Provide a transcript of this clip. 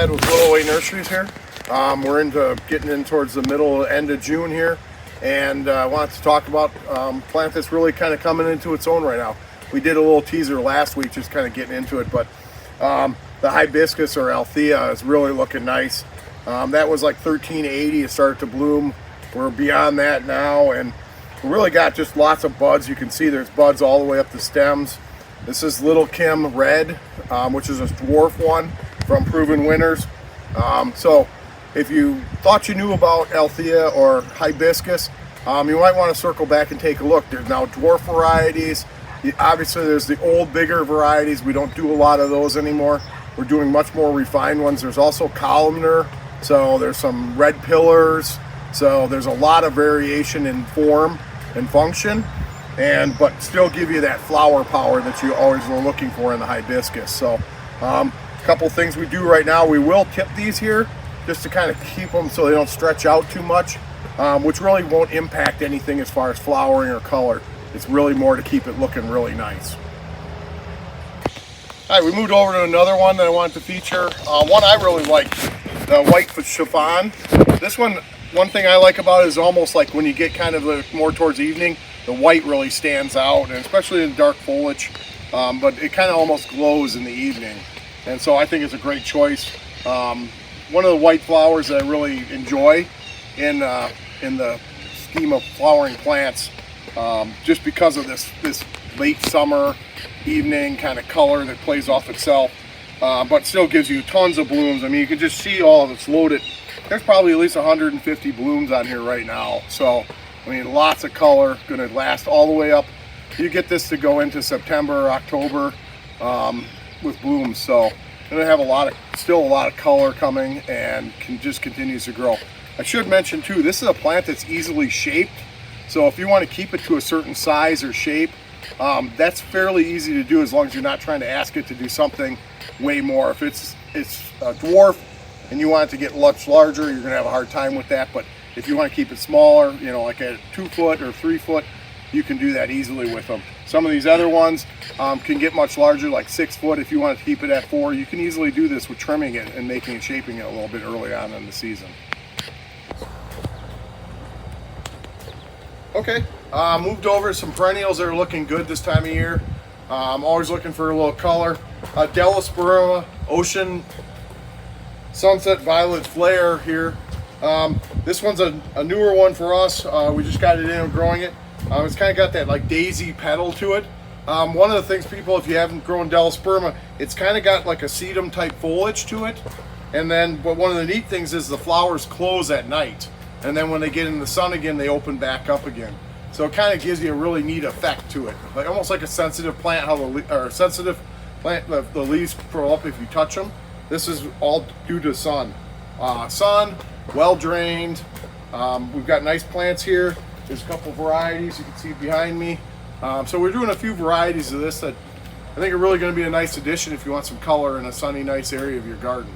With Willow Way Nurseries here. We're getting in towards the end of June here, and I wanted to talk about a plant that's really kind of coming into its own right now. We did a little teaser last week, just kind of getting into it, but the hibiscus or Althea is really looking nice. That was like 1380. It started to bloom. We're beyond that now, and we really got just lots of buds. You can see there's buds all the way up the stems. This is Little Kim Red, which is a dwarf one from Proven Winners. So if you thought you knew about Althea or hibiscus, you might want to circle back and take a look. There's now dwarf varieties. Obviously there's the old bigger varieties. We don't do a lot of those anymore. We're doing much more refined ones. There's also columnar, so there's some red pillars, so there's a lot of variation in form and function, but still give you that flower power that you always were looking for in the hibiscus. So couple things we do right now, we will tip these here just to kind of keep them so they don't stretch out too much, which really won't impact anything as far as flowering or color. It's really more to keep it looking really nice. All right, we moved over to another one that I wanted to feature. One I really like, the white chiffon. This one thing I like about it is almost like when you get kind of more towards evening, the white really stands out, and especially in dark foliage, but it kind of almost glows in the evening. And so I think it's a great choice. One of the white flowers that I really enjoy in the scheme of flowering plants, just because of this late summer evening kind of color that plays off itself, but still gives you tons of blooms. I mean, you can just see all of it's loaded. There's probably at least 150 blooms on here right now. So, I mean, lots of color, gonna last all the way up. You get this to go into September, October, with blooms. So gonna have still a lot of color coming, and just continues to grow. I should mention too, this is a plant that's easily shaped. So if you want to keep it to a certain size or shape, that's fairly easy to do as long as you're not trying to ask it to do something way more. If it's a dwarf and you want it to get much larger, you're gonna have a hard time with that. But if you want to keep it smaller, you know, like a 2 foot or 3 foot, you can do that easily with them. Some of these other ones can get much larger, like 6 foot. If you want to keep it at 4, you can easily do this with trimming it and making and shaping it a little bit early on in the season. Okay, moved over to some perennials that are looking good this time of year. I'm always looking for a little color. Delosperma Ocean Sunset Violet Flare here. This one's a newer one for us. We just got it in and growing it. It's kind of got that like daisy petal to it. One of the things, people, if you haven't grown Delosperma, it's kind of got like a sedum type foliage to it. And then, but one of the neat things is the flowers close at night, and then when they get in the sun again, they open back up again. So it kind of gives you a really neat effect to it, like almost like a sensitive plant. How the leaves curl up if you touch them. This is all due to sun. Sun, well drained. We've got nice plants here. There's a couple varieties you can see behind me. So we're doing a few varieties of this that I think are really going to be a nice addition if you want some color in a sunny, nice area of your garden.